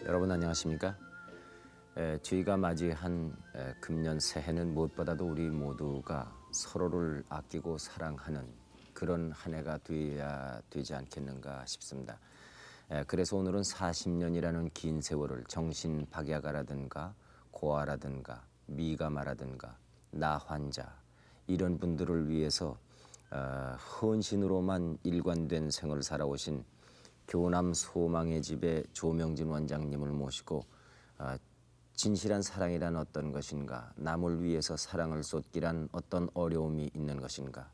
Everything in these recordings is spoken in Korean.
여러분 안녕하십니까? 저희가 맞이한 금년 새해는 무엇보다도 우리 모두가 서로를 아끼고 사랑하는 그런 한 해가 되어야 되지 않겠는가 싶습니다. 그래서 오늘은 40년이라는 긴 세월을 정신박약아라든가 고아라든가 미가마라든가 나 환자 이런 분들을 위해서 헌신으로만 일관된 생을 살아오신 교남 소망의 집의 조명진 원장님을 모시고 진실한 사랑이란 어떤 것인가, 남을 위해서 사랑을 쏟기란 어떤 어려움이 있는 것인가,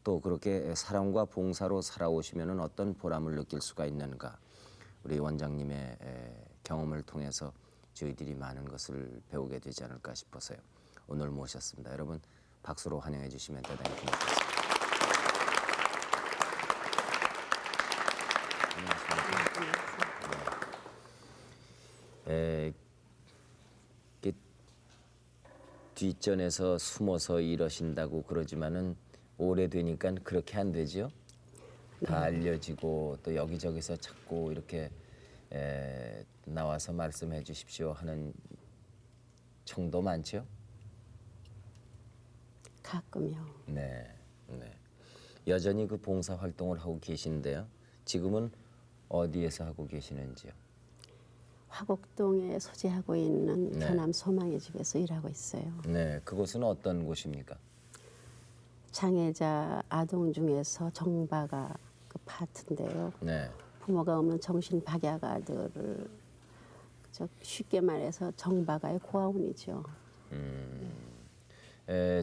또 그렇게 사랑과 봉사로 살아오시면 어떤 보람을 느낄 수가 있는가, 우리 원장님의 경험을 통해서 저희들이 많은 것을 배우게 되지 않을까 싶어서요. 오늘 모셨습니다. 여러분 박수로 환영해 주시면 대단히 고맙습니다. 뒷전에서 숨어서 이러신다고 그러지만은 오래되니까 그렇게 안 되죠. 다 알려지고 또 여기저기서 자꾸 이렇게 나와서 말씀해 주십시오 하는 청도 많죠. 가끔요. 네. 여전히 그 봉사 활동을 하고 계신데요. 지금은 어디에서 하고 계시는지요? 화곡동에 소재하고 있는 교남 소망의 집에서 일하고 있어요. 네, 그곳은 어떤 곳입니까? 장애자 아동 중에서 정바가 그 파트인데요. 네. 부모가 없는 정신박약아들을 쉽게 말해서 정바가의 고아원이죠.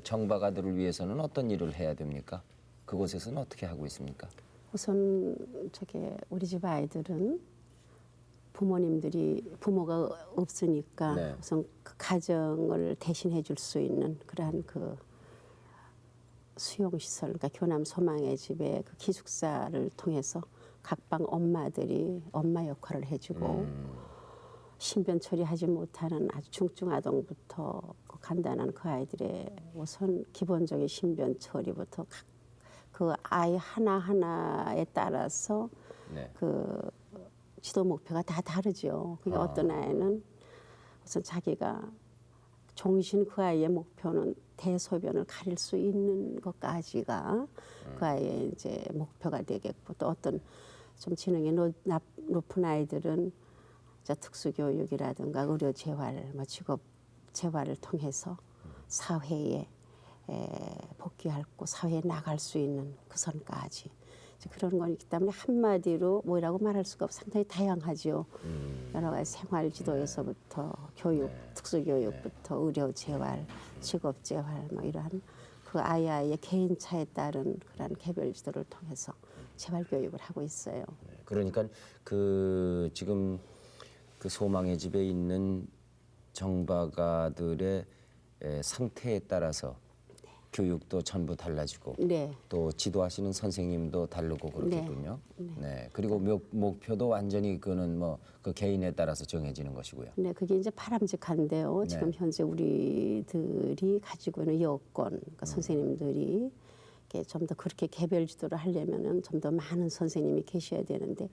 정박아들을 위해서는 어떤 일을 해야 됩니까? 그곳에서는 어떻게 하고 있습니까? 우선 우리 집 아이들은 부모가 없으니까 네. 우선 그 가정을 대신해 줄 수 있는 그러한 그 수용시설, 그러니까 교남 소망의 집에 그 기숙사를 통해서 각방 엄마들이 엄마 역할을 해주고 신변 처리하지 못하는 아주 중증 아동부터 그 간단한 그 아이들의 우선 기본적인 신변 처리부터 그 아이 하나하나에 따라서 네. 그 지도 목표가 다 다르죠. 그러니까 어떤 아이는 우선 자기가 종신 그 아이의 목표는 대소변을 가릴 수 있는 것까지가 그 아이의 이제 목표가 되겠고, 또 어떤 좀 지능이 높은 아이들은 특수교육이라든가 의료 재활, 직업 재활을 통해서 사회에 복귀하고 사회에 나갈 수 있는 그 선까지 그런 거기 때문에 한마디로 뭐라고 말할 수가 없고 상당히 다양하죠. 여러 가지 생활 지도에서부터 교육, 특수교육부터 의료 재활, 직업 재활 이러한 그 아이의 개인차에 따른 그런 개별 지도를 통해서 재활 교육을 하고 있어요. 그러니까 그 지금 그 소망의 집에 있는 정박아들의 상태에 따라서 교육도 전부 달라지고 네. 또 지도하시는 선생님도 다르고 그렇겠군요. 네. 그리고 목표도 완전히 그는 뭐 그 개인에 따라서 정해지는 것이고요. 네, 그게 이제 바람직한데요. 지금 현재 우리들이 가지고 있는 여건, 그러니까 선생님들이 좀 더 그렇게 개별 지도를 하려면은 좀 더 많은 선생님이 계셔야 되는데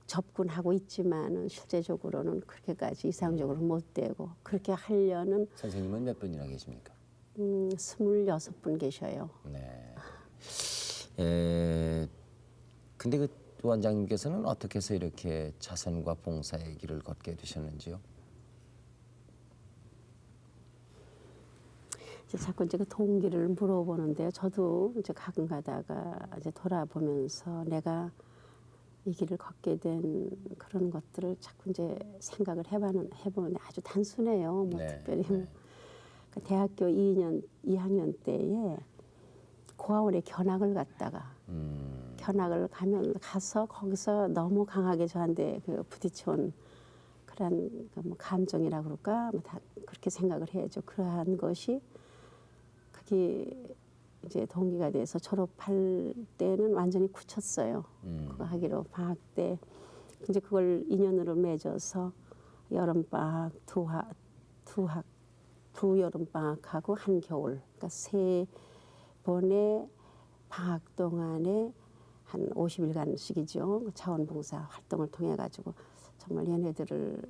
접근하고 있지만은 실제적으로는 그렇게까지 이상적으로 못 되고, 그렇게 하려는 선생님은 몇 분이나 계십니까? 26분 계셔요. 네. 근데 그 원장님께서는 어떻게 해서 이렇게 자선과 봉사의 길을 걷게 되셨는지요? 자꾸 이제 그 동기를 물어보는데요. 저도 이제 가끔 가다가 이제 돌아보면서 내가 이 길을 걷게 된 그런 것들을 자꾸 이제 생각을 해보는데 아주 단순해요. 특별히 대학교 2학년 때에 고아원에 견학을 갔다가 견학을 가서 거기서 너무 강하게 저한테 부딪혀온 그런 감정이라 그럴까 다 그렇게 생각을 해야죠. 그러한 것이 그게 이제 동기가 돼서 졸업할 때는 완전히 굳혔어요. 그거 하기로 방학 때 이제 그걸 인연으로 맺어서 여름방학 두 여름방학하고 한 겨울, 그러니까 3번의 방학 동안에 한 50일간씩이죠. 자원봉사 활동을 통해 가지고 정말 얘네들을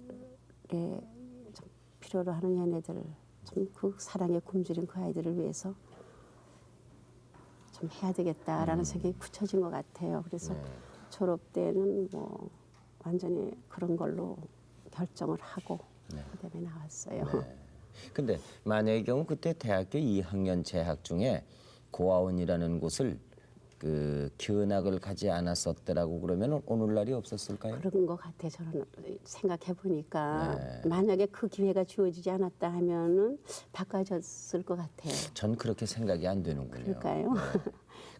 좀 필요로 하는 얘네들 좀 그 사랑에 굶주린 그 아이들을 위해서 좀 해야 되겠다라는 생각이 굳혀진 것 같아요. 그래서 네. 졸업 때는 뭐 완전히 그런 걸로 결정을 하고 네. 그다음에 나왔어요. 네. 근데 만약의 경우 그때 대학교 2학년 재학 중에 고아원이라는 곳을 그 견학을 가지 않았었더라고 그러면 오늘날이 없었을까요? 그런 것 같아. 저는 생각해 보니까 네. 만약에 그 기회가 주어지지 않았다 하면은 바꿔졌을 것 같아요. 전 그렇게 생각이 안 되는군요. 그럴까요? 네.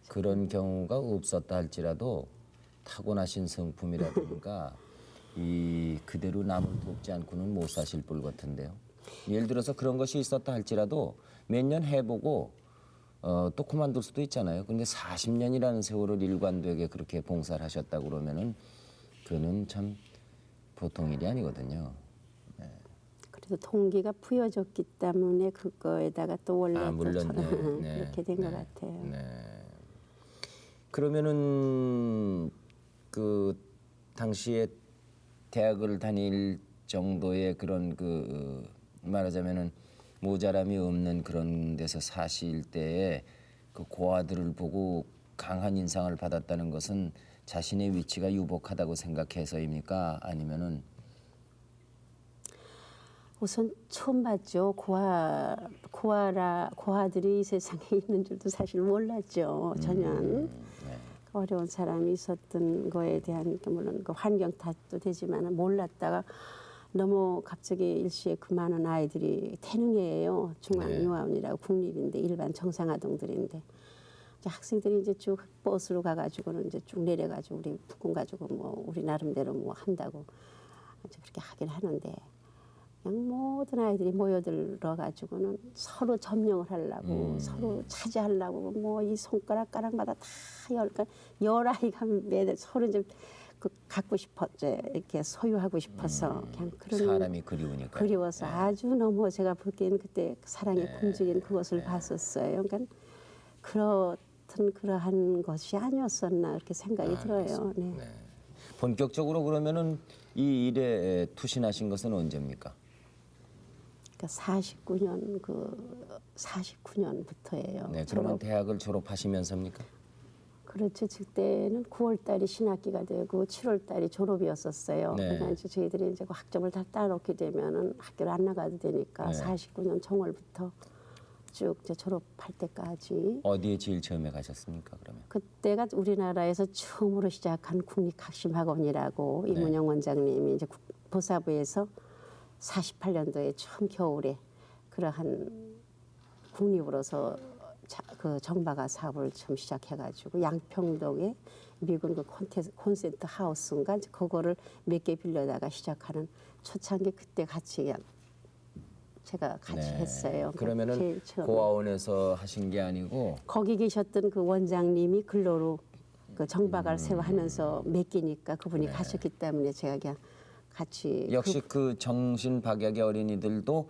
그런 경우가 없었다 할지라도 타고나신 성품이라든가 이 그대로 남을 돕지 않고는 못 사실 분 같은데요. 예를 들어서 그런 것이 있었다 할지라도 몇 년 해보고 또 그만둘 수도 있잖아요. 근데 40년이라는 세월을 일관되게 그렇게 봉사를 하셨다고 그러면은 그는 참 보통 일이 아니거든요. 그래도 동기가 부여졌기 때문에 그거에다가 또 원래 또 물론 저는 네, 그렇게 된 것 같아요. 네. 그러면은 그 당시에 대학을 다닐 정도의 그런 그 말하자면은 모자람이 없는 그런 데서 사실 때에 그 고아들을 보고 강한 인상을 받았다는 것은 자신의 위치가 유복하다고 생각해서입니까? 아니면은 우선 처음 봤죠. 고아들이 이 세상에 있는 줄도 사실 몰랐죠. 전혀 네. 어려운 사람이 있었던 거에 대한 물론 그 환경 탓도 되지만 몰랐다가 너무 갑자기 일시에 그 많은 아이들이 태능이에요. 중앙유아원이라고 국립인데 일반 정상아동들인데 이제 학생들이 이제 쭉 버스로 가가지고는 이제 쭉 내려가지고 우리 부군 가지고 뭐 우리 나름대로 뭐 한다고 이제 그렇게 하긴 하는데. 그냥 모든 아이들이 모여들어 가지고는 서로 점령을 하려고 서로 차지하려고 뭐 이 손가락가락마다 다 열 아이가 매달 서로 이제 그 갖고 싶어 이제 이렇게 소유하고 싶어서 그냥 그런 사람이 그리우니까. 그리워서 아주 너무 제가 보기에는 그때 사랑에 굶주린 그것을 봤었어요. 그러니까 그렇던 그러한 것이 아니었었나 이렇게 생각이 들어요. 네. 네. 본격적으로 그러면은 이 일에 투신하신 것은 언제입니까? 그러니까 49년부터예요. 네, 그러면 대학을 졸업하시면서입니까? 그렇죠. 그때는 9월 달이 신학기가 되고 7월 달이 졸업이었었어요. 네. 그러니까 이제 저희들이 이제 그 학점을 다 따놓게 되면은 학교를 안 나가도 되니까 네. 49년 정월부터 쭉 이제 졸업할 때까지. 어디에 제일 처음에 가셨습니까? 그러면? 그때가 우리나라에서 처음으로 시작한 국립학심학원이라고 이문영 원장님이 이제 보사부에서 48년도에 처음 겨울에 그러한 국립으로서 그 정박아 사업을 처음 시작해가지고 양평동에 미군 그 콘센트 하우스인가 이제 그거를 몇 개 빌려다가 시작하는 초창기 그때 같이 그냥 제가 같이 했어요. 그러면은 제일 처음에. 고아원에서 하신 게 아니고 거기 계셨던 그 원장님이 근로로 그 정박을 세워하면서 맡기니까 그분이 가셨기 때문에 제가 그냥 같이 역시 그 정신 박약의 어린이들도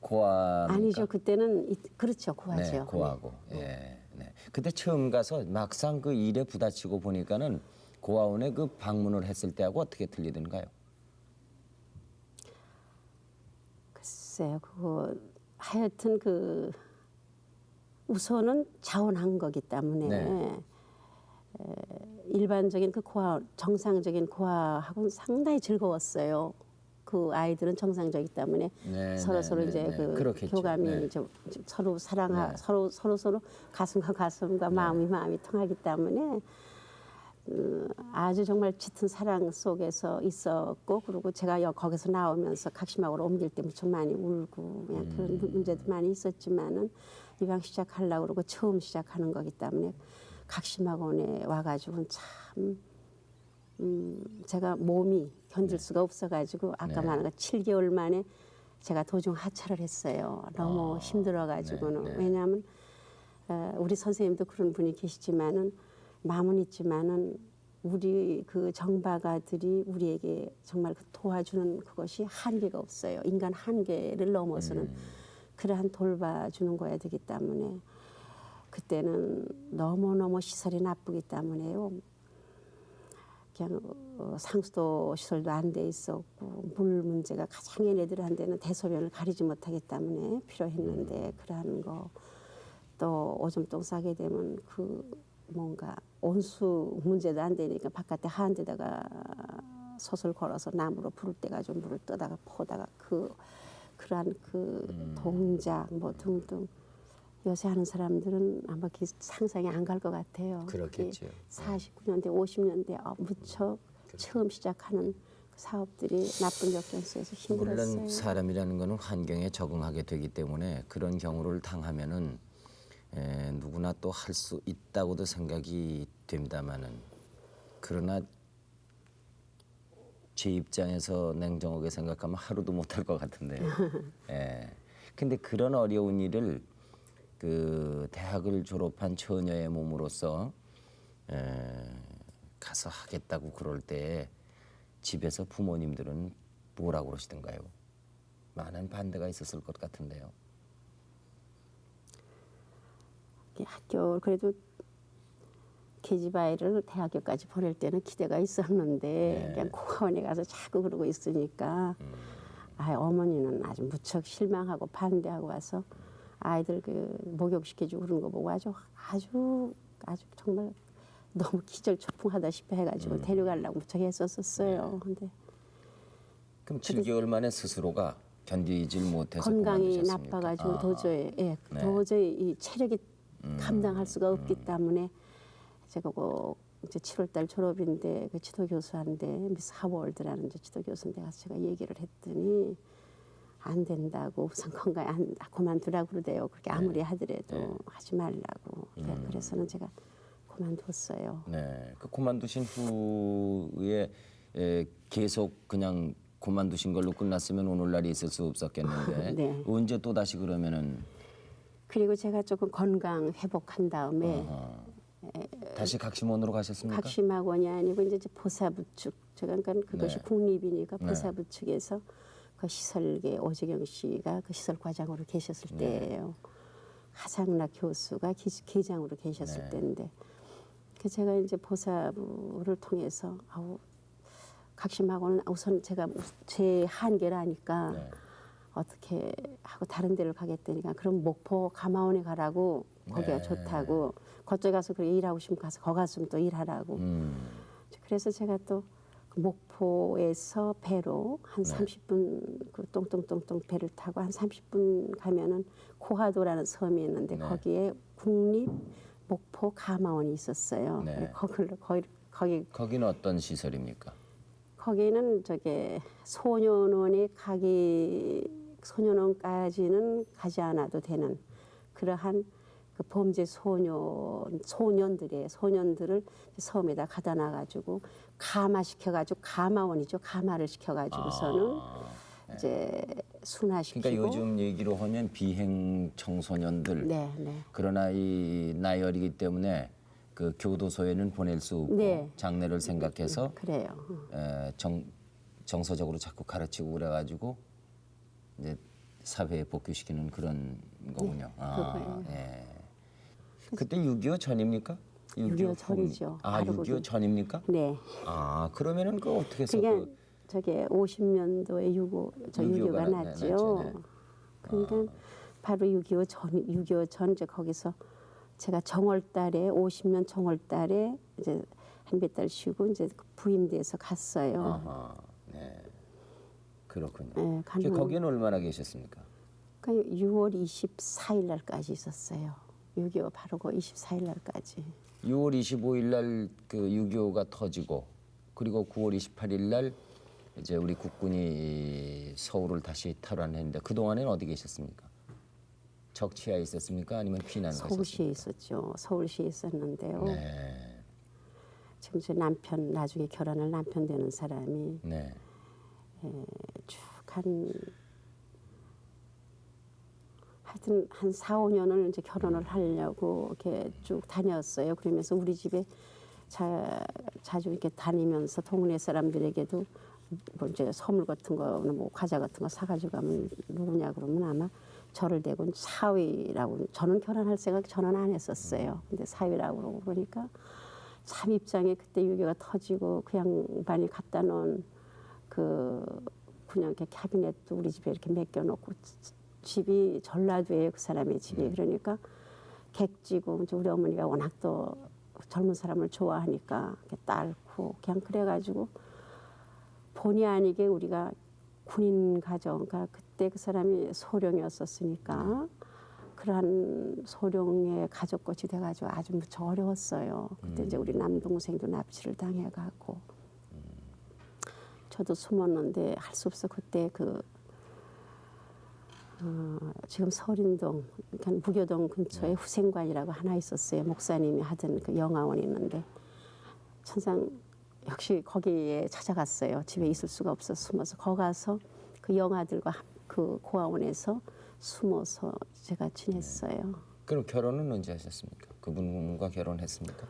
고아입니까? 아니죠. 그때는 그렇죠. 고아죠. 네, 고아고. 예. 네. 그때 처음 가서 막상 그 일에 부딪히고 보니까는 고아원에 그 방문을 했을 때하고 어떻게 틀리던가요? 글쎄요. 그거 하여튼 그 우선은 자원한 거기 때문에 네. 일반적인 그 고아 정상적인 고아하고는 상당히 즐거웠어요. 그 아이들은 정상적이기 때문에 네, 서로 네, 이제 네, 그 그렇겠죠. 교감이 네. 이제 서로 사랑하 네. 서로 가슴과 가슴과 마음이 통하기 때문에 아주 정말 짙은 사랑 속에서 있었고 그리고 제가 거기서 나오면서 각심학으로 옮길 때 무척 많이 울고 그냥 그런 문제도 많이 있었지만은 이왕 시작하려고 그러고 처음 시작하는 거기 때문에 각심학원에 와가지고는 참 제가 몸이 견딜 수가 없어가지고 아까 말한 거 7개월 만에 제가 도중 하차를 했어요. 너무 힘들어가지고는. 네. 왜냐하면 우리 선생님도 그런 분이 계시지만은 마음은 있지만은 우리 그 정박아들이 우리에게 정말 그 도와주는 그것이 한계가 없어요. 인간 한계를 넘어서는 그러한 돌봐주는 거야 되기 때문에 그때는 너무너무 시설이 나쁘기 때문에요. 그냥 상수도 시설도 안 돼 있었고 물 문제가 가장 얘네들한테는 대소변을 가리지 못하기 때문에 필요했는데 그러한 거 또 오줌똥 싸게 되면 그 뭔가 온수 문제도 안 되니까 바깥에 하한 데다가 솥을 걸어서 나무로 불을 떼가지고 물을 떠다가 퍼다가 그러한 그 동작 뭐 등등 요새 하는 사람들은 아마 상상이 안 갈 것 같아요. 그렇겠죠. 49년대, 50년대 무척 처음 시작하는 그 사업들이 나쁜 역경 속에서 힘들었어요. 물론 사람이라는 거는 환경에 적응하게 되기 때문에 그런 경우를 당하면은 누구나 또 할 수 있다고도 생각이 됩니다마는 그러나 제 입장에서 냉정하게 생각하면 하루도 못할 것 같은데요. 예. 근데 그런 어려운 일을 그 대학을 졸업한 처녀의 몸으로서 가서 하겠다고 그럴 때 집에서 부모님들은 뭐라고 그러시던가요? 많은 반대가 있었을 것 같은데요. 학교 그래도 계집아이를 대학교까지 보낼 때는 기대가 있었는데 그냥 고아원에 가서 자꾸 그러고 있으니까 어머니는 아주 무척 실망하고 반대하고 와서 아이들 그 목욕시켜주고 그런 거 보고 아주 정말 너무 기절초풍하다시피 해가지고 데려가려고 무척 했었어요. 근데 그럼 7개월 만에 스스로가 견디질 못해서 건강이 그만두셨습니까? 나빠가지고 도저히 이 체력이 감당할 수가 없기 때문에 제가 이제 7월달 졸업인데 그 지도교수한테 미스 하워드라는 이제 지도교수인데 가서 제가 얘기를 했더니 안 된다고 우선 건강에 그만두라고 그러대요. 그렇게 아무리 하더라도 하지 말라고. 그래서는 제가 그만뒀어요. 네, 그 그만두신 후에 계속 그냥 그만두신 걸로 끝났으면 오늘날이 있을 수 없었겠는데 네. 언제 또 다시 그러면은 그리고 제가 조금 건강 회복한 다음에 다시 각심원으로 가셨습니까? 각심학원이 아니고 이제 보사부 측 제가 그러니까 그것이 네. 국립이니까 보사부 측에서 그 시설계 오재경 씨가 그 시설 과장으로 계셨을 때예요. 하상락 교수가 계장으로 계셨을 때인데 그 제가 이제 보사부를 통해서 각심학원은 우선 제가 제 한계를 아니까 어떻게 하고 다른 데를 가겠다니까 그럼 목포 가마원에 가라고 거기가 좋다고 그쪽에 가서 그렇게 일하고 싶으면 가서 거기 가서 또 일하라고 그래서 제가 또 목포에서 배로 한 30분 그 똥똥똥똥 배를 타고 한 30분 가면은 고하도라는 섬이 있는데 거기에 국립 목포 가마원이 있었어요. 거기는 어떤 시설입니까? 거기는 저게 소년원에 소년원까지는 가지 않아도 되는 그러한 그 범죄 소년들을 섬에다 가다 놔가지고 감화시켜가지고 감화원이죠. 감화를 시켜가지고서는 이제 순화시키고. 그러니까 요즘 얘기로 하면 비행 청소년들. 그러나 이 나이 어리기 때문에 그 교도소에는 보낼 수 없고 장래를 생각해서 그래요. 정서적으로 자꾸 가르치고 그래가지고 이제 사회에 복귀시키는 그런 거군요. 예. 그때 6.25 전입니까? 6.25 전이죠. 6.25 전입니까? 네. 그러면은 그 어떻게 해서 그게 저게 50년도에 6.25가 났죠. 그러니까 바로 6.25 전 이제 거기서 제가 정월달에 50년 정월달에 이제 한 몇 달 쉬고 이제 부임돼서 갔어요. 그렇군요. 네, 거기는 얼마나 계셨습니까? 그러니까 6월 24일 날까지 있었어요. 6.25 바로 그 24일 날까지. 6월 25일 날 그 6.25가 터지고 그리고 9월 28일 날 이제 우리 국군이 서울을 다시 탈환했는데 그 동안에는 어디 계셨습니까? 적치하에 있었습니까? 아니면 피난 가셨습니까? 서울시에 있었죠. 서울시에 있었는데요. 지금 제 남편 나중에 결혼할 남편 되는 사람이 쭉 하여튼 한 4, 5년을 이제 결혼을 하려고 이렇게 쭉 다녔어요. 그러면서 우리 집에 자주 이렇게 다니면서 동네 사람들에게도 뭐 이제 선물 같은 거는 뭐 과자 같은 거 사가지고 가면 누구냐 그러면 아마 저를 대고 사위라고 저는 결혼할 생각 저는 안 했었어요. 근데 사위라고 그러고 그러니까 잠입장에 그때 유교가 터지고 그 양반이 갖다 놓은 그 그냥 이렇게 캐비넷도 우리 집에 이렇게 맡겨놓고 집이 전라도예요. 그 사람의 집이. 그러니까 객지고 이제 우리 어머니가 워낙 또 젊은 사람을 좋아하니까 이렇게 딸고 그냥 그래가지고 본의 아니게 우리가 군인 가정, 그러니까 그때 그 사람이 소령이었었으니까 그러한 소령의 가족것이 돼가지고 아주 무척 어려웠어요. 그때 이제 우리 남동생도 납치를 당해가고 저도 숨었는데 할 수 없어. 그때 지금 서린동, 그러니까 무교동 근처에 후생관이라고 하나 있었어요. 목사님이 하던 그 영화원이 있는데 천상 역시 거기에 찾아갔어요. 집에 있을 수가 없어 숨어서 거기 가서 그 영아들과 그 고아원에서 숨어서 제가 지냈어요. 그럼 결혼은 언제 하셨습니까? 그분과 결혼했습니까?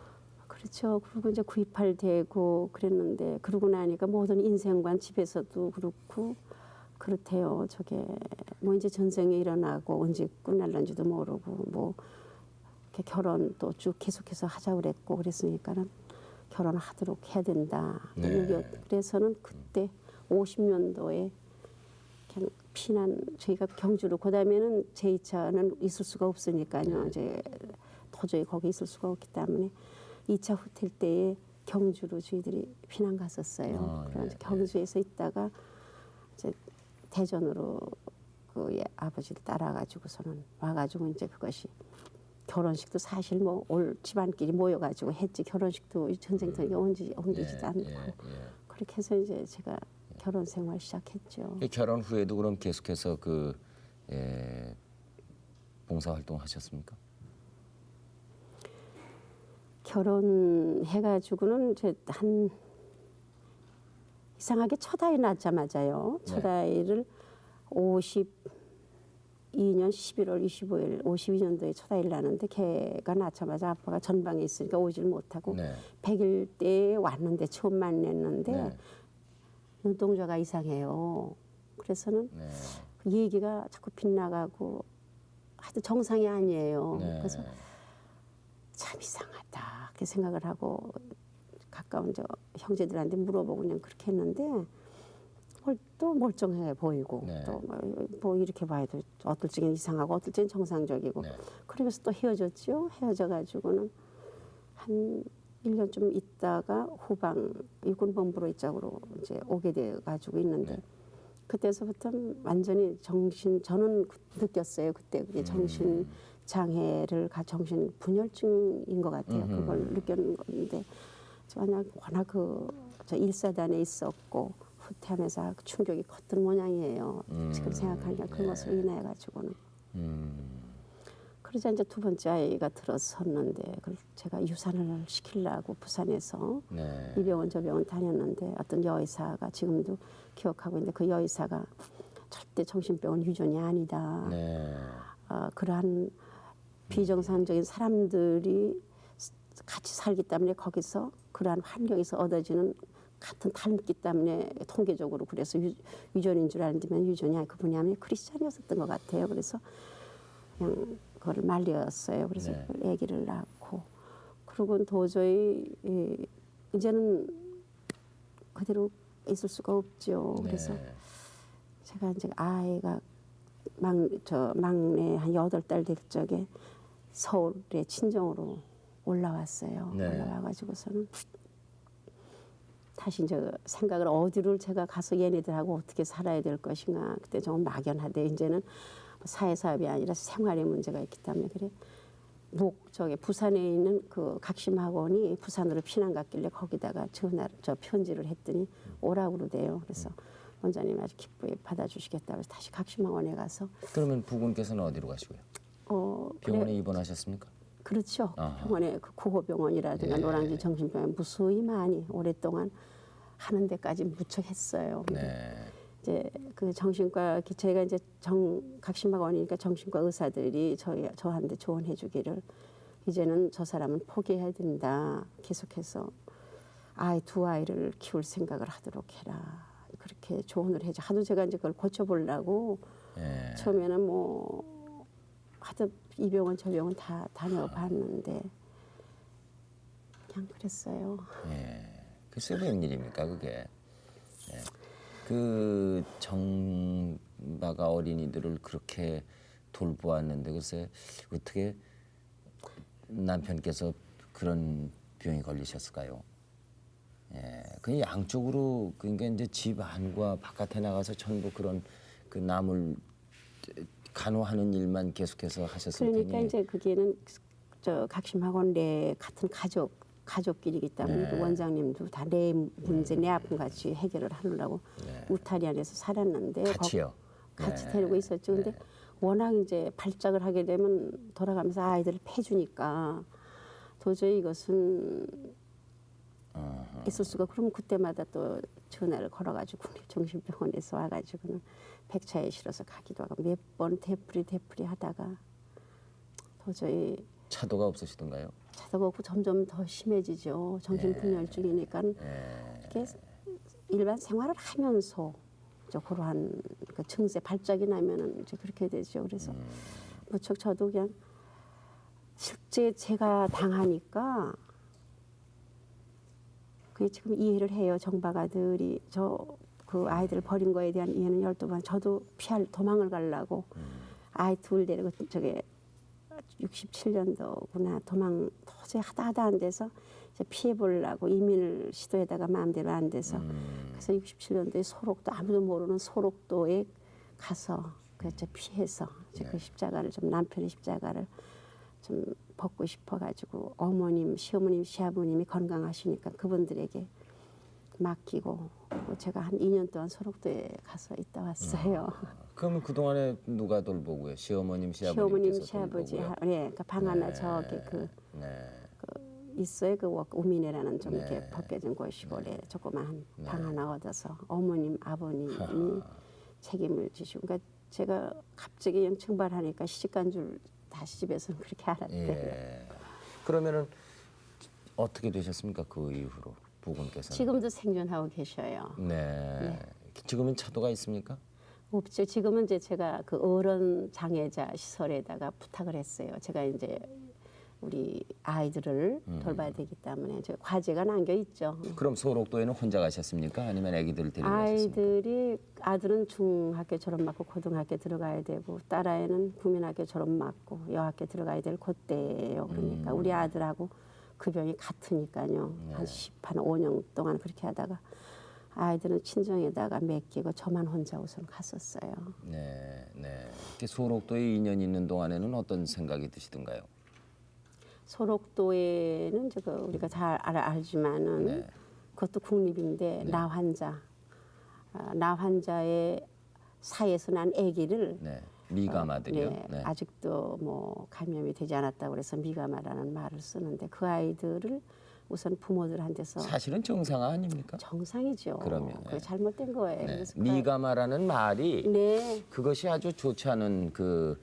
그렇죠. 그리고 이제 구입할 되고 그랬는데 그러고 나니까 모든 인생관 집에서도 그렇고 그렇대요. 저게 뭐 이제 전쟁이 일어나고 언제 끝날는지도 모르고 뭐 이렇게 결혼 또 쭉 계속해서 하자 그랬고 그랬으니까는 결혼하도록 해야 된다. 네. 그래서는 그때 50년도에 그냥 피난 저희가 경주로 그다음에는 제2차는 있을 수가 없으니까요. 이제 도저히 거기 있을 수가 없기 때문에 2차 후퇴 때에 경주로 저희들이 피난 갔었어요. 그래서 경주에서 있다가 이제 대전으로 그 아버지를 따라가지고서는 와가지고 이제 그것이 결혼식도 사실 뭐 올 집안끼리 모여가지고 했지 결혼식도 전쟁터에 옮기지도 않고 그렇게 해서 이제 제가 결혼 생활 시작했죠. 결혼 후에도 그럼 계속해서 그 봉사활동 하셨습니까? 결혼해가지고는 이제 한 이상하게 첫 아이 낳자마자요. 첫 아이를 52년 11월 25일 52년도에 첫 아이를 낳았는데 걔가 낳자마자 아빠가 전방에 있으니까 오질 못하고 100일 때에 왔는데 처음 만났는데 눈동자가 이상해요. 그래서는 그 얘기가 자꾸 빗나가고 하여튼 정상이 아니에요. 그래서 참 이상하다 그렇게 생각을 하고 가까운 저 형제들한테 물어보고 그냥 그렇게 했는데 또 멀쩡해 보이고 또 뭐 이렇게 봐도 어떨 적엔 이상하고 어떨 적엔 정상적이고 그러면서 또 헤어졌죠. 헤어져 가지고는 한 1년 좀 있다가 후방 육군본부로 이쪽으로 이제 오게 돼 가지고 있는데 그때서부터 완전히 저는 느꼈어요. 그때 그게 정신 장애를 정신 분열증인 것 같아요. 그걸 느꼈는 건데 워낙 저 일사단에 있었고 후퇴하면서 충격이 컸던 모양이에요. 지금 생각하니까 그 모습을 인해 가지고는. 그러자 이제 두 번째 아이가 들어섰는데 그걸 제가 유산을 시키려고 부산에서 이 병원 저 병원 다녔는데 어떤 여의사가 지금도 기억하고 있는데 그 여의사가 절대 정신병원 유전이 아니다. 그러한 비정상적인 사람들이 같이 살기 때문에 거기서 그러한 환경에서 얻어지는 같은 닮기 때문에 통계적으로 그래서 유전인 줄 알았는데 유전이 아니고 그분이 하면 크리스찬이었던 것 같아요. 그래서 그냥 그거를 말렸어요. 그래서 그 아기를 낳고 그러고 도저히 이제는 그대로 있을 수가 없죠. 그래서 제가 이제 아이가 막내 한 8달 될 적에 서울에 친정으로 올라왔어요. 올라와가지고서는 다시 이제 생각을 어디를 제가 가서 얘네들하고 어떻게 살아야 될 것인가. 그때 좀 막연하대. 이제는 사회사업이 아니라 생활의 문제가 있기 때문에 그래. 저기 부산에 있는 그 각심학원이 부산으로 피난 갔길래 거기다가 저 편지를 했더니 오라고 그러대요. 그래서 원장님 아주 기쁘게 받아주시겠다고 해서 다시 각심학원에 가서. 그러면 부군께서는 어디로 가시고요? 병원에 입원하셨습니까? 그렇죠. 병원에 그 구호병원이라든가 노량진 정신병원 무수히 많이 오랫동안 하는 데까지 무척 했어요. 이제 그 정신과 저희가 이제 각심학원이니까 정신과 의사들이 저한테 조언해 주기를 이제는 저 사람은 포기해야 된다. 계속해서 두 아이를 키울 생각을 하도록 해라. 그렇게 조언을 해줘. 하도 제가 이제 그걸 고쳐보려고 처음에는 하도 이 병원 저 병원 다 다녀봤는데 그냥 그랬어요. 예. 글쎄 웬일입니까 그게. 예. 그 정바가 어린이들을 그렇게 돌보았는데 글쎄 어떻게 남편께서 그런 병이 걸리셨을까요? 예, 그 양쪽으로 그러니까 이제 집 안과 바깥에 나가서 전부 그런 그 남을 간호하는 일만 계속해서 하셨을 그러니까 테니. 이제 그게는 저 각심학원 내 같은 가족끼리기 때문에 그 원장님도 다 내 문제 내 아픔 같이 해결을 하려고 울타리 안에서 살았는데 같이요. 같이 네. 데리고 있었죠. 근데 워낙 이제 발작을 하게 되면 돌아가면서 아이들을 패주니까 도저히 이것은 있을 수가. 그럼 그때마다 또 전화를 걸어가지고 국립정신병원에서 와가지고는 백차에 실어서 가기도 하고 몇 번 되풀이 하다가 도저히 차도가 없으시던가요? 자다가 없고 점점 더 심해지죠. 정신분열증이니까 이렇게 일반 생활을 하면서 그러한 그 증세 발작이 나면은 이제 그렇게 되죠. 그래서 무척 저도 그냥 실제 제가 당하니까 그게 지금 이해를 해요. 정박아들이 그 아이들을 버린 거에 대한 이해는 12번. 저도 도망을 가려고 아이 둘 데리고 저게 67년도구나 도망 도저히 하다 안 돼서 이제 피해 보려고 이민을 시도에다가 마음대로 안 돼서 그래서 67년도에 소록도 아무도 모르는 소록도에 가서 그저 피해서 이제 그 십자가를 좀 남편의 십자가를 좀 벗고 싶어가지고 어머님, 시어머님, 시아버님이 건강하시니까 그분들에게 맡기고 제가 한 2년 동안 소록도에 가서 있다 왔어요. 그러면 그 동안에 누가 돌보고요? 시어머님, 시어머님, 시아버님께서 시아버지, 돌보고요. 그러니까 방 하나 저기 있어요. 그 우민회라는 좀 이렇게 벗겨진 곳이고 조그마한 방 하나 얻어서 어머님, 아버님이 책임을 지시고. 그러니까 제가 갑자기 그냥 증발하니까 시집간 줄 다시 집에서는 그렇게 알았대요. 예. 그러면은 어떻게 되셨습니까? 그 이후로 부군께서는? 지금도 생존하고 계셔요. 네. 지금은 차도가 있습니까? 없죠. 지금은 이제 제가 그 어른 장애자 시설에다가 부탁을 했어요. 제가 이제 우리 아이들을 돌봐야 되기 때문에 저 과제가 남겨 있죠. 그럼 소록도에는 혼자 가셨습니까? 아니면 아기들을 데리고 가셨습니까? 아들은 중학교 졸업 맞고 고등학교 들어가야 되고 딸아이는 국민학교 졸업 맞고 여학교 들어가야 될 그때예요. 그러니까 우리 아들하고 그 병이 같으니까요. 한 5년 동안 그렇게 하다가 아이들은 친정에다가 맡기고 저만 혼자 우선 갔었어요. 네. 이렇게 소록도에 인연 있는 동안에는 어떤 생각이 드시던가요? 소록도에는 우리가 잘 알지만은 그것도 국립인데 나 환자의 사이에서 난 아기를 미가마들이요. 아직도 뭐 감염이 되지 않았다고 그래서 미가마라는 말을 쓰는데 그 아이들을 우선 부모들한테서 사실은 정상 아닙니까? 정상이죠. 그러면, 그게 잘못된 거예요. 그래서 미가마라는 말이 네. 그것이 아주 좋지 않은 그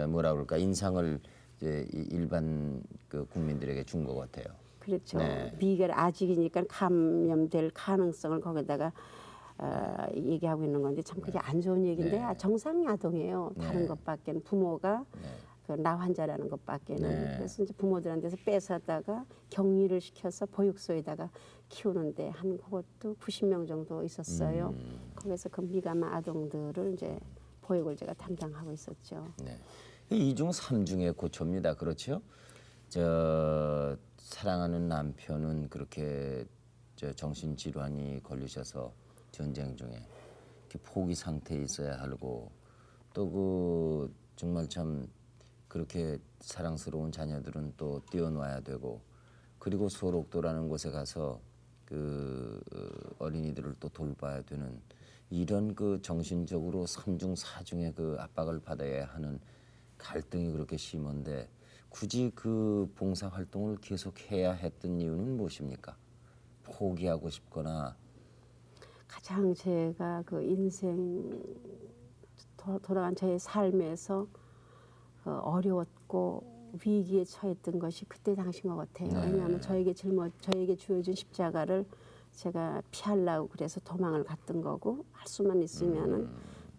뭐라 그럴까 인상을 이제 일반 그 국민들에게 준 것 같아요. 그렇죠. 네. 미가 아직이니까 감염될 가능성을 거기다가 얘기하고 있는 건데 참 그게 안 좋은 얘기인데 정상 아동이에요. 다른 것밖에는 부모가 그 나 환자라는 것밖에는. 그래서 이제 부모들한테서 뺏어다가 격리를 시켜서 보육소에다가 키우는데 한 그것도 90명 정도 있었어요. 거기서 그 미가마 아동들을 이제 보육을 제가 담당하고 있었죠. 네. 이중 삼중의 고초입니다. 그렇죠? 저 사랑하는 남편은 그렇게 저 정신 질환이 걸리셔서 전쟁 중에 이렇게 포기 상태에 있어야 하고 또 그 정말 참 그렇게 사랑스러운 자녀들은 또 띄워놔야 되고 그리고 소록도라는 곳에 가서 그 어린이들을 또 돌봐야 되는 이런 그 정신적으로 삼중 사중의 그 압박을 받아야 하는 갈등이 그렇게 심한데 굳이 그 봉사 활동을 계속해야 했던 이유는 무엇입니까? 포기하고 싶거나 가장 제가 그 인생 돌아간 저의 삶에서 어려웠고 위기에 처했던 것이 그때 당시인 것 같아요. 왜냐하면 저에게 주어진 십자가를 제가 피하려고 그래서 도망을 갔던 거고 할 수만 있으면은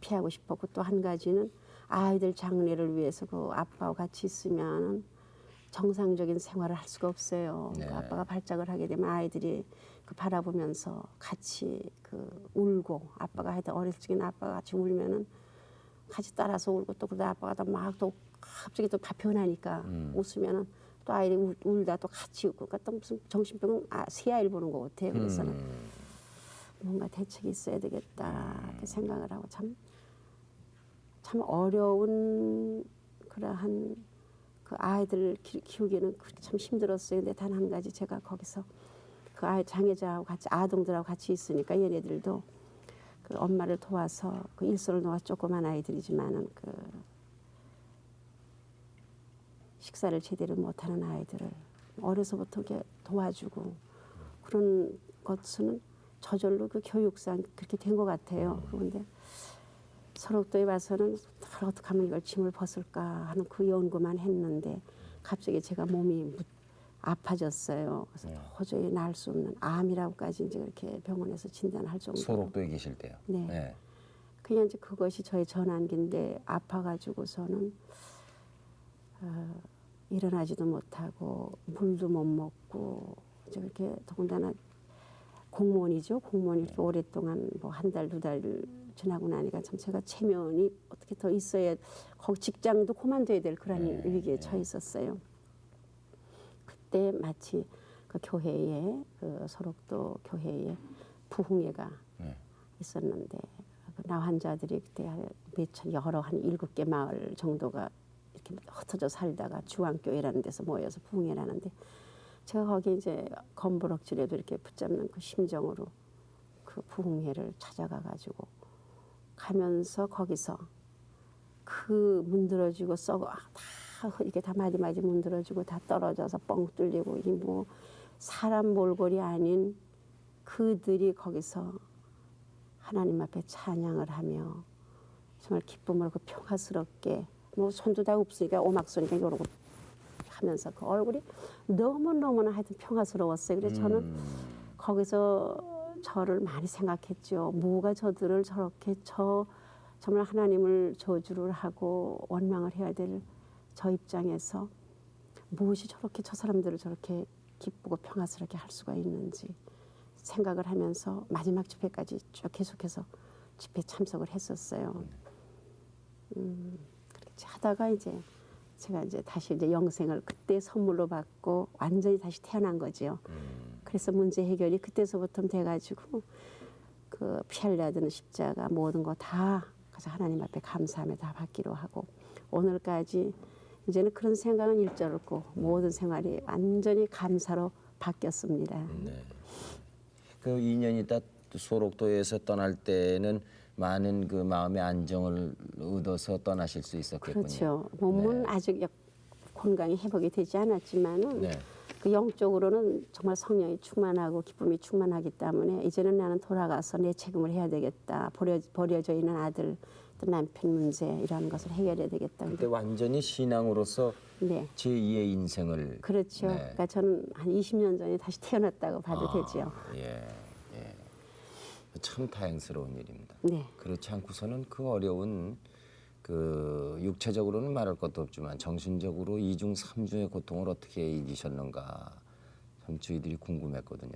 피하고 싶었고 또 한 가지는 아이들 장래를 위해서 그 아빠와 같이 있으면은 정상적인 생활을 할 수가 없어요. 네. 그 아빠가 발작을 하게 되면 아이들이 그 바라보면서 같이 그 울고 아빠가 하여튼 어렸을 적에는 아빠가 같이 울면은 같이 따라서 울고 또 그러다 아빠가 막 또 갑자기 또 변하니까 웃으면은 또 아이들이 울다 또 같이 웃고 그러니까 또 무슨 정신병 새 아이를 보는 것 같아요. 그래서는 뭔가 대책이 있어야 되겠다 이렇게 생각을 하고 참 어려운 그러한 그 아이들 키우기는 그렇게 참 힘들었어요. 근데 단 한 가지 제가 거기서 그 아이 장애자하고 같이 아동들하고 같이 있으니까 얘네들도 그 엄마를 도와서 그 일손을 놓아 조그만 아이들이지만은 그 식사를 제대로 못하는 아이들을 어려서부터 이렇게 도와주고 그런 것은 저절로 그 교육상 그렇게 된 것 같아요. 그런데 설옥도에 와서는 어떻게 하면 이걸 짐을 벗을까 하는 그 연구만 했는데 갑자기 제가 몸이 아파졌어요. 그래서 도저히 나을 수 없는 암이라고까지 이제 그렇게 병원에서 진단할 정도로. 소록도에 계실 때요. 네. 그냥 이제 그것이 저의 전환기인데 아파가지고서는 일어나지도 못하고 물도 못 먹고 이제 그렇게 더군다나 공무원이죠. 공무원이 이렇게 오랫동안 뭐 한 달, 두 달 지나고 나니까 참 제가 체면이 어떻게 더 있어야 거기 직장도 그만둬야 될 그런 위기에 처해 있었어요. 그때 마치 그 교회에 그 소록도 교회에 부흥회가 있었는데 그 나환자들이 그때 몇천 여러 한 7개 마을 정도가 이렇게 흩어져 살다가 주안교회라는 데서 모여서 부흥회를 하는데 제가 거기 이제 검부럭질에도 이렇게 붙잡는 그 심정으로 그 부흥회를 찾아가 가지고 가면서 거기서 그 문드러지고 썩어 다 이렇게 다 마디마디 문드러지고 다 떨어져서 뻥 뚫리고 이 뭐 사람 몰골이 아닌 그들이 거기서 하나님 앞에 찬양을 하며 정말 기쁨으로 그 평화스럽게 뭐 손도 다 없으니까 오막손이니까 이러고 하면서 그 얼굴이 너무너무나 하여튼 평화스러웠어요. 그래서 저는 거기서 저를 많이 생각했죠. 뭐가 저들을 저렇게 정말 하나님을 저주를 하고 원망을 해야 될 저 입장에서 무엇이 저렇게 저 사람들을 저렇게 기쁘고 평화스럽게 할 수가 있는지 생각을 하면서 마지막 집회까지 쭉 계속해서 집회 참석을 했었어요. 그렇게 하다가 이제 제가 이제 다시 이제 영생을 그때 선물로 받고 완전히 다시 태어난 거죠. 그래서 문제 해결이 그때서부터 돼가지고 그 피할려던 십자가 모든 거 다 그래서 하나님 앞에 감사하며 다 받기로 하고 오늘까지 이제는 그런 생각은 일절 없고 모든 생활이 완전히 감사로 바뀌었습니다. 네. 그 2년 있다 소록도에서 떠날 때는 많은 그 마음의 안정을 얻어서 떠나실 수 있었겠군요. 그렇죠. 몸은 네. 아직 건강이 회복이 되지 않았지만은 네. 그 영적으로는 정말 성령이 충만하고 기쁨이 충만하기 때문에 이제는 나는 돌아가서 내 책임을 해야 되겠다. 버려져 있는 아들, 또 남편 문제 이런 것을 해결해야 되겠다. 그때 완전히 신앙으로서 네. 제2의 인생을 그렇죠. 네. 그러니까 저는 한 20년 전에 다시 태어났다고 봐도 되죠. 예, 예. 참 다행스러운 일입니다. 네. 그렇지 않고서는 그 어려운 그 육체적으로는 말할 것도 없지만 정신적으로 이중 삼중의 고통을 어떻게 이기셨는가 참 저희들이 궁금했거든요.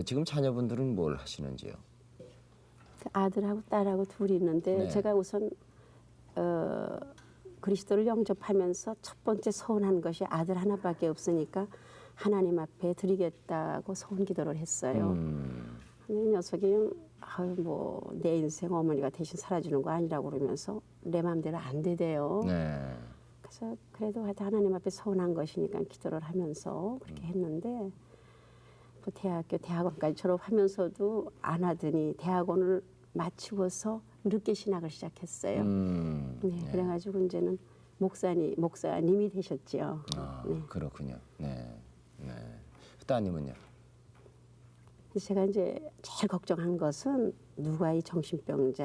지금 자녀분들은 뭘 하시는지요? 그 아들하고 딸하고 둘이 있는데 네. 제가 우선 그리스도를 영접하면서 첫 번째 서운한 것이 아들 하나밖에 없으니까 하나님 앞에 드리겠다고 소원 기도를 했어요. 근데 이 녀석이 뭐 내 인생 어머니가 대신 살아주는 거 아니라고 그러면서 내 마음대로 안 되대요. 네. 그래서 그래도 하여튼 하나님 앞에 서운한 것이니까 기도를 하면서 그렇게 했는데 또 대학원까지 졸업하면서도 안 하더니 대학원을 마치고서 늦게 신학을 시작했어요. 네, 그래가지고 이제는 목사님이 되셨죠. 네. 그렇군요. 네. 네. 따님은요? 제가 이제 제일 걱정한 것은 누가 이 정신병의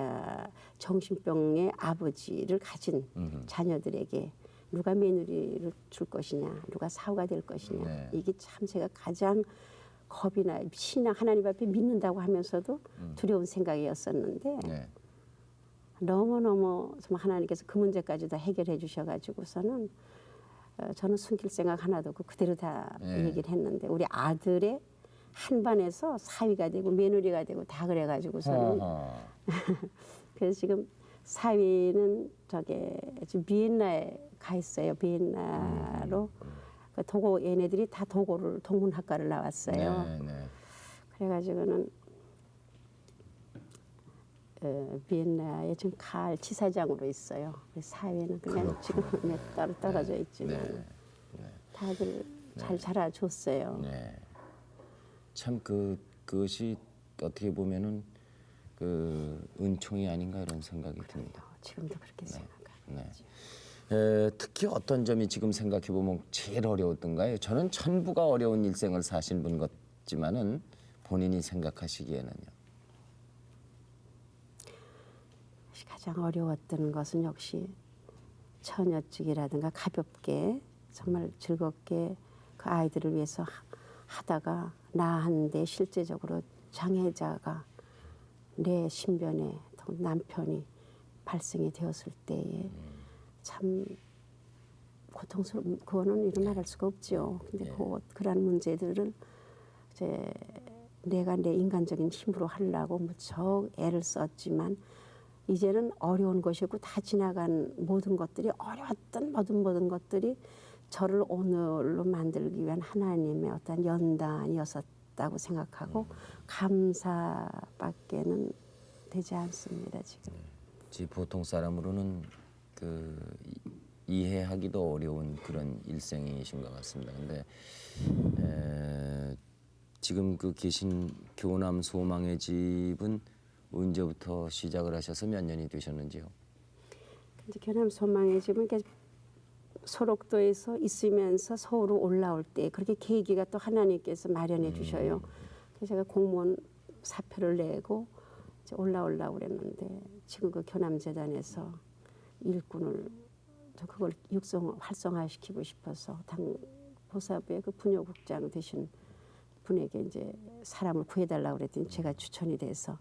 아버지를 가진 자녀들에게 누가 며느리를 줄 것이냐, 누가 사후가 될 것이냐. 네. 이게 참 제가 가장 겁이 나. 신앙 하나님 앞에 믿는다고 하면서도 두려운 생각이었었는데 네. 너무너무 정말 하나님께서 그 문제까지 다 해결해 주셔가지고서는 저는 숨길 생각 하나도 없고 그대로 다 예. 얘기를 했는데 우리 아들의 한 반에서 사위가 되고 며느리가 되고 다 그래가지고서는 어허. 그래서 지금 사위는 지금 비엔나에 가 있어요. 비엔나로 그 도고 얘네들이 다 도고를 동문학과를 나왔어요. 네, 네. 그래가지고는 비엔나에 지금 칼 지사장으로 있어요. 그래서 사위는 그냥 지금 따로 떨어져 있지만 다들 잘 자라줬어요. 네. 참 그것이 어떻게 보면은 그 은총이 아닌가 이런 생각이 듭니다. 지금도 그렇게 생각합니다. 네. 특히 어떤 점이 지금 생각해 보면 제일 어려웠던가요? 저는 천부가 어려운 일생을 사신 분 같지만은 본인이 생각하시기에는요. 가장 어려웠던 것은 역시 처녀직이라든가 가볍게 정말 즐겁게 그 아이들을 위해서 하다가 나한데 실제적으로 장애자가 내 신변에 남편이 발생이 되었을 때에 참 고통스러운 그거는 이루 말할 수가 없죠. 근데 그런 문제들을 이제 내가 내 인간적인 힘으로 하려고 무척 애를 썼지만 이제는 어려운 것이고 다 지나간 모든 것들이 어려웠던 모든 것들이 저를 오늘로 만들기 위한 하나님의 어떤 연단이었다고 생각하고 감사밖에는 되지 않습니다 지금. 보통 사람으로는 이해하기도 어려운 그런 일생이신 것 같습니다. 근데 지금 계신 교남 소망의 집은 언제부터 시작을 하셔서 몇 년이 되셨는지요? 이제 교남 소망의 집은 소록도에서 있으면서 서울로 올라올 때 그렇게 계기가 또 하나님께서 마련해 주셔요. 그래서 제가 공무원 사표를 내고 이제 올라오려고 그랬는데 지금 그 교남재단에서 일꾼을 그걸 활성화시키고 싶어서 당 보사부의 그 부녀국장 되신 분에게 이제 사람을 구해달라고 그랬더니 제가 추천이 돼서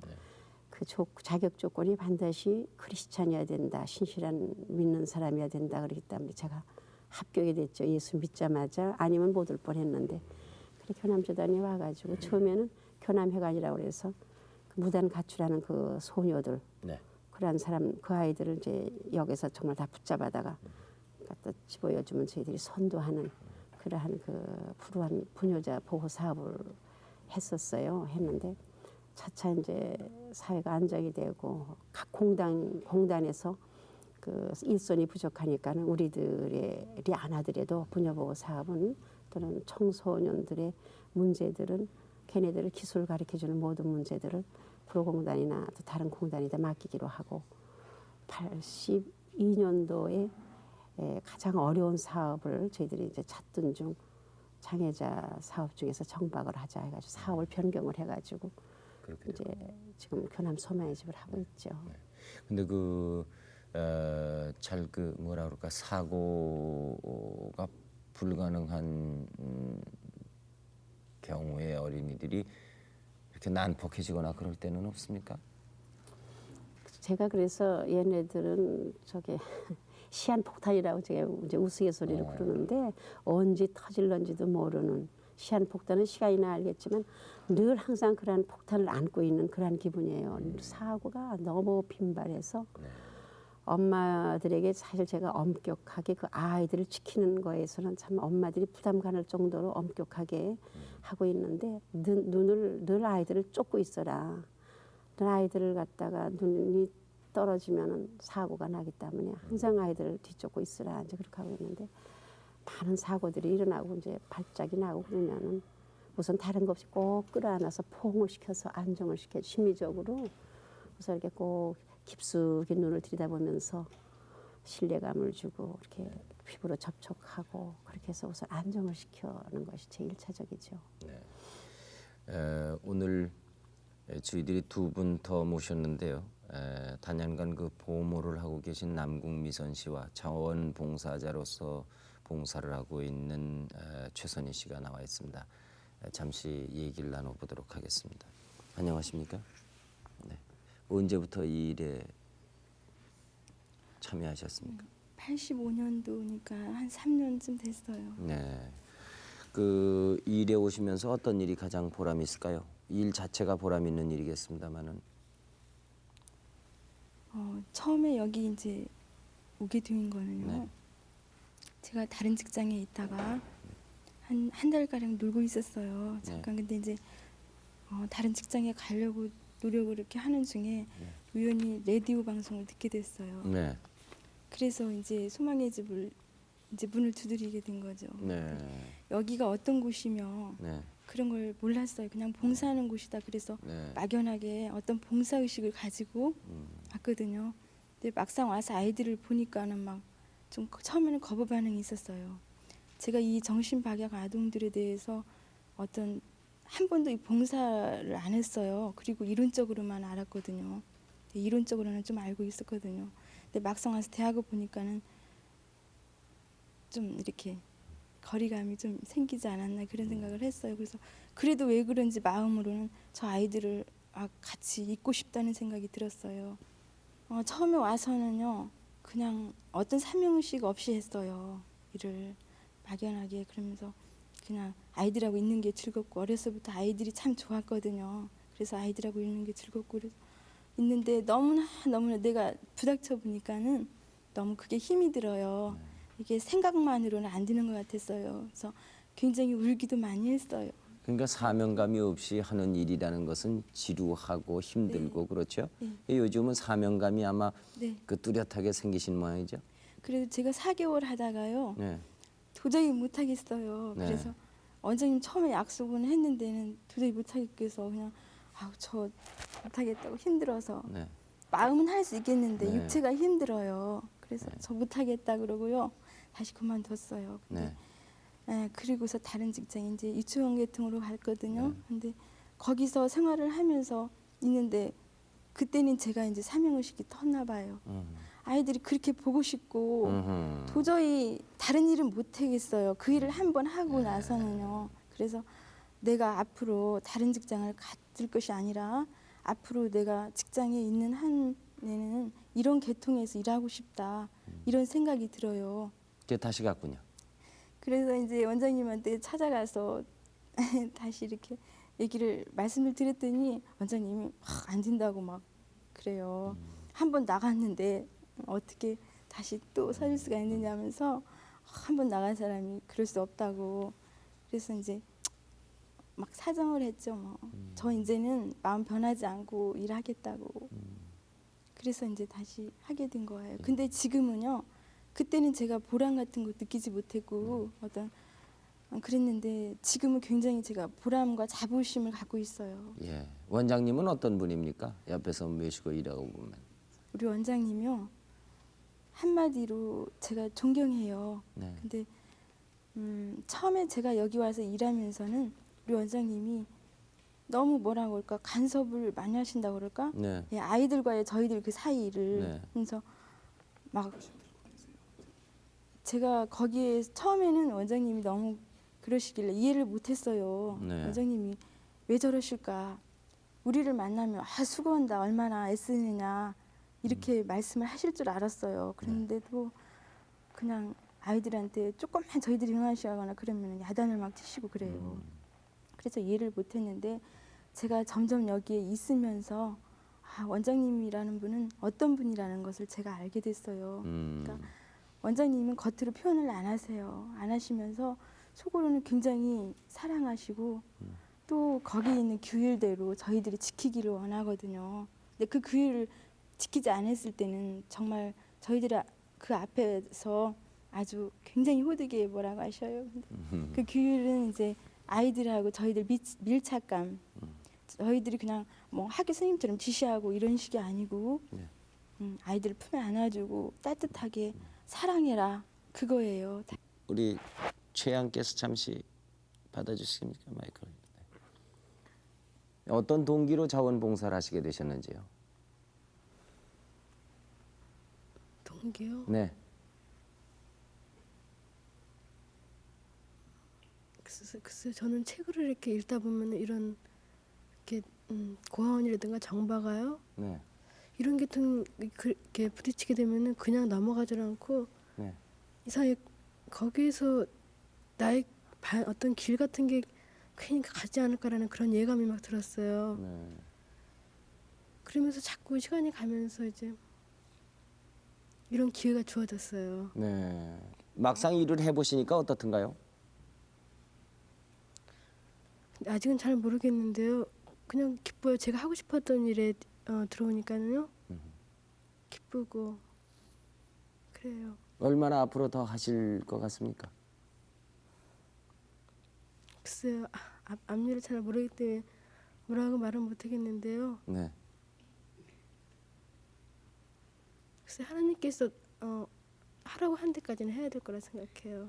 그 자격 조건이 반드시 크리스찬이어야 된다, 신실한 믿는 사람이어야 된다 그랬기 때문에 제가 합격이 됐죠. 예수 믿자마자 아니면 못 올 뻔했는데 그래 교남재단이 와가지고 처음에는 교남회관이라고 그래서 그 무단 가출하는 그 소녀들 그런 사람 그 아이들을 이제 역에서 정말 다 붙잡아다가 갖다 집어여주면 저희들이 선도하는 그러한 그 불우한 부녀자 보호 사업을 했는데 차차 이제 사회가 안정이 되고 각 공단에서 그 일손이 부족하니까는 우리들이 안 하더라도 부녀보호 사업은 또는 청소년들의 문제들은 걔네들을 기술 가르쳐주는 모든 문제들을 구로공단이나 또 다른 공단에다 맡기기로 하고 82년도에 가장 어려운 사업을 저희들이 이제 찾던 중 장애자 사업 중에서 정박을 하자 해가지고 사업을 변경을 해가지고 이제 지금 교남 소망의 집을 하고 있죠. 근데 잘 뭐라 그럴까 사고가 불가능한 경우에 어린이들이 이렇게 난폭해지거나 그럴 때는 없습니까? 제가 그래서 얘네들은 시한폭탄이라고 제가 이제 우스갯소리를 부르는데 언제 터질런지도 모르는 시한폭탄은 시간이나 알겠지만 늘 항상 그러한 폭탄을 안고 있는 그러한 기분이에요. 사고가 너무 빈발해서 엄마들에게 사실 제가 엄격하게 그 아이들을 지키는 거에서는 참 엄마들이 부담 가는 정도로 엄격하게 하고 있는데 눈을 늘 아이들을 쫓고 있어라. 늘 아이들을 갖다가 눈이 떨어지면 사고가 나기 때문에 항상 아이들을 뒤쫓고 있으라 이제 그렇게 하고 있는데 많은 사고들이 일어나고 이제 발작이 나고 그러면은 우선 다른 것 없이 꼭 끌어안아서 포옹을 시켜서 안정을 시켜 심리적으로 그래서 이렇게 꼭 깊숙이 눈을 들여다보면서 신뢰감을 주고 이렇게 피부로 접촉하고 그렇게 해서 우선 안정을 시켜는 것이 제일 차적이죠. 오늘 저희들이 두 분 더 모셨는데요. 단연간 그 보모를 하고 계신 남궁미선 씨와 자원봉사자로서 봉사를 하고 있는 최선희 씨가 나와 있습니다. 잠시 얘기를 나눠보도록 하겠습니다. 안녕하십니까? 네. 언제부터 이 일에 참여하셨습니까? 85년도니까 한 3년쯤 됐어요. 네. 그 일에 오시면서 어떤 일이 가장 보람 있을까요? 일 자체가 보람 있는 일이겠습니다만은. 처음에 여기 이제 오게 된 거는요. 네. 제가 다른 직장에 있다가 한 달가량 놀고 있었어요. 네. 잠깐. 근데 이제 다른 직장에 가려고 노력을 이렇게 하는 중에 우연히 라디오 방송을 듣게 됐어요. 네. 그래서 이제 소망의 집을 이제 문을 두드리게 된 거죠. 네. 여기가 어떤 곳이며 네. 그런 걸 몰랐어요. 그냥 봉사하는 곳이다. 그래서 네. 막연하게 어떤 봉사 의식을 가지고 왔거든요. 근데 막상 와서 아이들을 보니까는 막 좀 처음에는 거부 반응이 있었어요. 제가 이 정신박약 아동들에 대해서 어떤 한 번도 이 봉사를 안 했어요. 그리고 이론적으로만 알았거든요. 이론적으로는 좀 알고 있었거든요. 근데 막상 와서 대학을 보니까는 좀 이렇게 거리감이 좀 생기지 않았나 그런 생각을 했어요. 그래서 그래도 왜 그런지 마음으로는 저 아이들을 같이 있고 싶다는 생각이 들었어요. 처음에 와서는요, 그냥 어떤 사명의식 없이 했어요. 일을 막연하게. 그러면서 그냥 아이들하고 있는 게 즐겁고, 어려서부터 아이들이 참 좋았거든요. 그래서 아이들하고 있는 게 즐겁고 그래서 있는데 너무나 내가 부닥쳐 보니까는 너무 그게 힘이 들어요. 이게 생각만으로는 안 되는 것 같았어요. 그래서 굉장히 울기도 많이 했어요. 그러니까 사명감이 없이 하는 일이라는 것은 지루하고 힘들고 그렇죠. 네. 요즘은 사명감이 아마 네. 그 뚜렷하게 생기신 모양이죠. 그래도 제가 4개월 하다가요. 네. 도저히 못 하겠어요. 네. 그래서 원장님 처음에 약속은 했는데는 도저히 못 하겠어서 그냥 저 못 하겠다고 힘들어서 네. 마음은 할 수 있겠는데 네. 육체가 힘들어요. 그래서 저 못 하겠다 그러고요. 다시 그만뒀어요. 근데 네. 그리고서 다른 직장 이제 유치원 계통으로 갔거든요. 네. 근데 거기서 생활을 하면서 있는데 그때는 제가 이제 사명의식이 텄나 봐요. 아이들이 그렇게 보고 싶고 도저히 다른 일은 못 하겠어요. 그 일을 한 번 하고 나서는요. 그래서 내가 앞으로 다른 직장을 갖을 것이 아니라 앞으로 내가 직장에 있는 한에는 이런 계통에서 일하고 싶다. 이런 생각이 들어요. 그게 다시 갔군요. 그래서 이제 원장님한테 찾아가서 다시 이렇게 말씀을 드렸더니 원장님이 막 안 된다고 막 그래요. 한 번 나갔는데 어떻게 다시 또 서줄 수가 있느냐면서 한 번 나간 사람이 그럴 수 없다고. 그래서 이제 막 사정을 했죠. 저 이제는 마음 변하지 않고 일하겠다고. 그래서 이제 다시 하게 된 거예요. 근데 지금은요. 그때는 제가 보람 같은 거 느끼지 못했고 그랬는데 지금은 굉장히 제가 보람과 자부심을 갖고 있어요. 예. 원장님은 어떤 분입니까? 옆에서 모시고 일하고 보면. 우리 원장님이요. 한마디로 제가 존경해요. 네. 근데 처음에 제가 여기 와서 일하면서는 우리 원장님이 너무 뭐라고 할까 간섭을 많이 하신다고 그럴까? 네. 예, 아이들과의 저희들 그 사이를 네. 그래서 막 제가 거기에 처음에는 원장님이 너무 그러시길래 이해를 못했어요. 네. 원장님이 왜 저러실까? 우리를 만나면 수고한다 얼마나 애쓰느냐 이렇게 말씀을 하실 줄 알았어요. 그런데도 그냥 아이들한테 조금만 저희들이 응하시거나 그러면 야단을 막 치시고 그래요. 그래서 이해를 못했는데 제가 점점 여기에 있으면서 원장님이라는 분은 어떤 분이라는 것을 제가 알게 됐어요. 그러니까 원장님은 겉으로 표현을 안 하세요. 안 하시면서 속으로는 굉장히 사랑하시고 또 거기 있는 규율대로 저희들이 지키기를 원하거든요. 근데 그 규율을 지키지 않았을 때는 정말 저희들이 그 앞에서 아주 굉장히 호되게 뭐라고 하셔요. 근데 그 규율은 이제 아이들하고 저희들 밀착감, 저희들이 그냥 뭐 학교 선생님처럼 지시하고 이런 식이 아니고 아이들을 품에 안아주고 따뜻하게 사랑해라 그거예요. 우리 최양께서 잠시 받아주시겠습니까? 마이크를. 네. 어떤 동기로 자원봉사를 하시게 되셨는지요? 동기요? 네. 글쎄 저는 책을 이렇게 읽다 보면 이런 이렇게 고아원이라든가 정박아요 네. 이런 계통 이렇게 부딪히게 되면은 그냥 넘어가질 않고 네. 이상하게 거기에서 나의 어떤 길 같은 게 괜히 가지 않을까라는 그런 예감이 막 들었어요. 네. 그러면서 자꾸 시간이 가면서 이제 이런 기회가 주어졌어요. 네. 막상 일을 해보시니까 어떻든가요? 아직은 잘 모르겠는데요. 그냥 기뻐요. 제가 하고 싶었던 일에 들어오니까는요. 기쁘고 그래요. 얼마나 앞으로 더 하실 것 같습니까? 글쎄요. 앞일을 잘 모르기 때문에 뭐라고 말은 못하겠는데요. 네. 글쎄 하나님께서 하라고 한 데까지는 해야 될 거라 생각해요.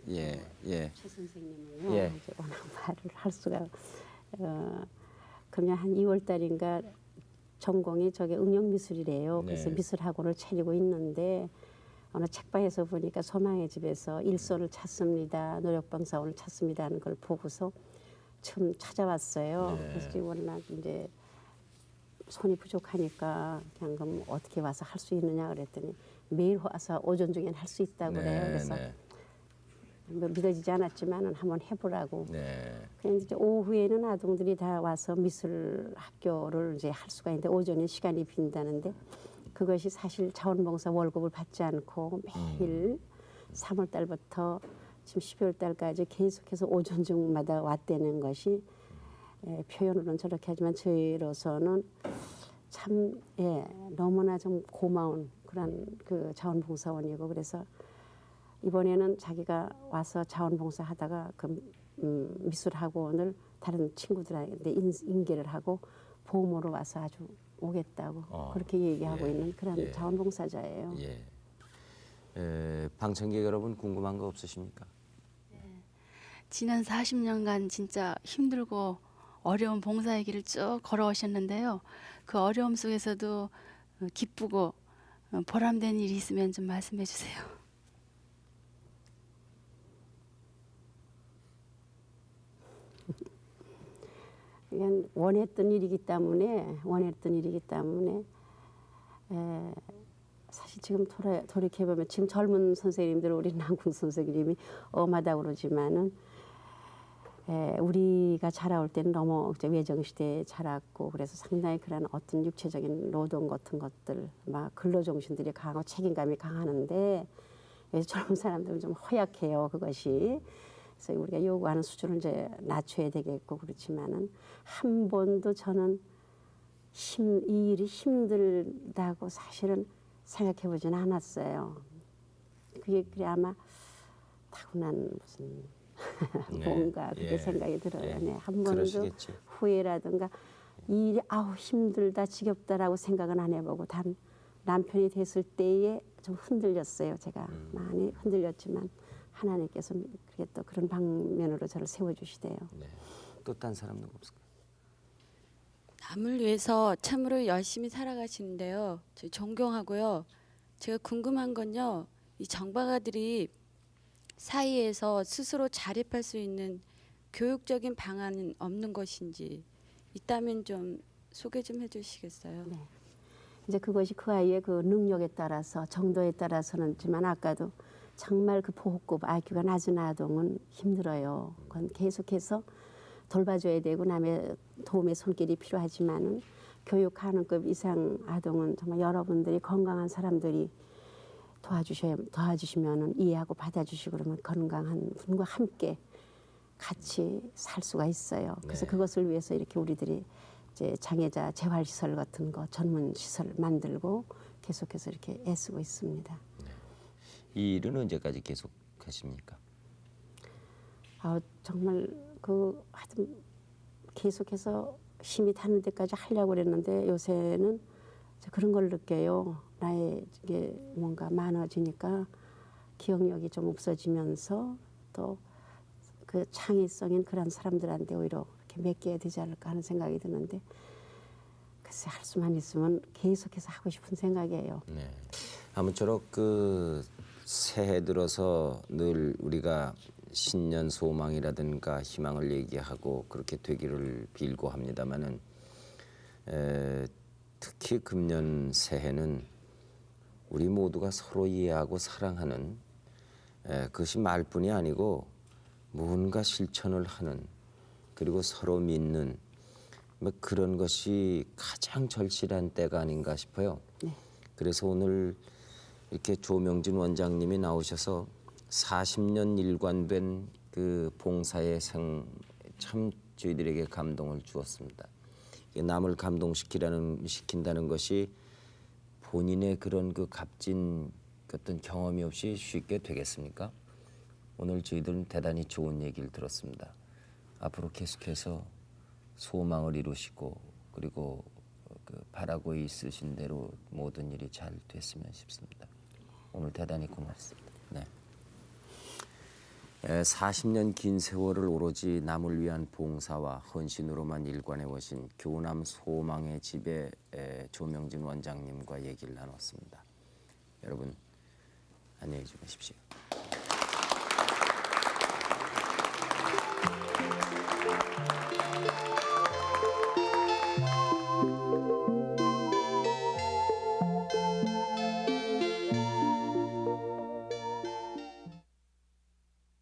예, 예. 최 선생님은요. 예. 이제 워낙 말을 할 수가 그러면 한 2월 달인가 전공이 저게 응용미술이래요. 그래서 네. 미술 학원을 차리고 있는데 어느 책방에서 보니까 소망의 집에서 일손을 찾습니다. 노력봉사원을 찾습니다 하는 걸 보고서 처음 찾아왔어요. 네. 그래서 지금 워낙 이제 손이 부족하니까 그냥 그럼 어떻게 와서 할 수 있느냐 그랬더니 매일 와서 오전 중엔 할 수 있다고 그래요. 그래서 네. 뭐 믿어지지 않았지만은 한번 해보라고. 네. 그냥 이제 오후에는 아동들이 다 와서 미술 학교를 이제 할 수가 있는데 오전에 시간이 빈다는데 그것이 사실 자원봉사 월급을 받지 않고 매일 3월 달부터 지금 12월 달까지 계속해서 오전 중마다 왔다는 것이 표현으로는 저렇게 하지만 저희로서는 참 너무나 좀 고마운 그런 그 자원봉사원이고 그래서 이번에는 자기가 와서 자원봉사 하다가 그 미술학원을 다른 친구들한테 인계를 하고 보험으로 와서 아주 오겠다고 그렇게 얘기하고 예, 있는 그런 예. 자원봉사자예요. 예. 방청객 여러분 궁금한 거 없으십니까? 지난 40년간 진짜 힘들고 어려운 봉사의 길을 쭉 걸어오셨는데요. 그 어려움 속에서도 기쁘고 보람된 일이 있으면 좀 말씀해 주세요. 그냥 원했던 일이기 때문에 사실 지금 돌이켜 보면 지금 젊은 선생님들 우리 남궁 선생님이 엄하다고 그러지만은 우리가 자라올 때는 너무 외정 시대에 자랐고 그래서 상당히 그런 어떤 육체적인 노동 같은 것들 막 근로 정신들이 강하고 책임감이 강하는데 요새 젊은 사람들은 좀 허약해요 그것이. 그래서 우리가 요구하는 수준을 이제 낮춰야 되겠고 그렇지만은 한 번도 저는 이 일이 힘들다고 사실은 생각해 보지는 않았어요. 그게 아마 타고난 무슨 뭔가 그게 생각이 들어요. 네, 한 번도 그러시겠죠. 후회라든가 이 일이 아우 힘들다 지겹다라고 생각은 안 해보고 단 남편이 됐을 때에 좀 흔들렸어요. 제가 많이 흔들렸지만 하나님께서 그렇게 또 그런 방면으로 저를 세워주시대요. 네. 또 딴 사람 누구 없을까요? 남을 위해서 참으로 열심히 살아가시는데요. 저 존경하고요. 제가 궁금한 건요. 이 정박아들이 사이에서 스스로 자립할 수 있는 교육적인 방안은 없는 것인지 있다면 좀 소개 좀 해주시겠어요? 네. 이제 그것이 그 아이의 그 능력에 따라서 정도에 따라서는지만 아까도 정말 그 보호급 IQ가 낮은 아동은 힘들어요. 그건 계속해서 돌봐줘야 되고 남의 도움의 손길이 필요하지만은 교육하는 급 이상 아동은 정말 여러분들이 건강한 사람들이 도와주시면은 이해하고 받아주시고 그러면 건강한 분과 함께 같이 살 수가 있어요. 그래서 네. 그것을 위해서 이렇게 우리들이 이제 장애자 재활 시설 같은 거 전문 시설 만들고 계속해서 이렇게 애쓰고 있습니다. 이 일은 언제까지 계속 하십니까? 정말 하여튼 계속해서 힘이 닿는 데까지 하려고 그랬는데 요새는 그런 걸 느껴요. 나의 이게 뭔가 많아지니까 기억력이 좀 없어지면서 또 그 창의성인 그런 사람들한테 오히려 이렇게 맡겨야 되지 않을까 하는 생각이 드는데 글쎄 할 수만 있으면 계속해서 하고 싶은 생각이에요. 네. 아무쪼록 그 새해 들어서 늘 우리가 신년 소망이라든가 희망을 얘기하고 그렇게 되기를 빌고 합니다마는 특히 금년 새해는 우리 모두가 서로 이해하고 사랑하는 그것이 말뿐이 아니고 무언가 실천을 하는 그리고 서로 믿는 뭐 그런 것이 가장 절실한 때가 아닌가 싶어요. 네. 그래서 오늘 이렇게 조명진 원장님이 나오셔서 40년 일관된 그 봉사의 참 저희들에게 감동을 주었습니다. 남을 감동시킨다는 것이 본인의 그런 그 값진 어떤 경험이 없이 쉽게 되겠습니까? 오늘 저희들은 대단히 좋은 얘기를 들었습니다. 앞으로 계속해서 소망을 이루시고 그리고 그 바라고 있으신 대로 모든 일이 잘 됐으면 싶습니다. 오늘 대단히 고맙습니다. 네. 40년 긴 세월을 오로지 남을 위한 봉사와 헌신으로만 일관해 오신 교남 소망의 집의 조명진 원장님과 얘기를 나눴습니다. 여러분 안녕히 주무십시오.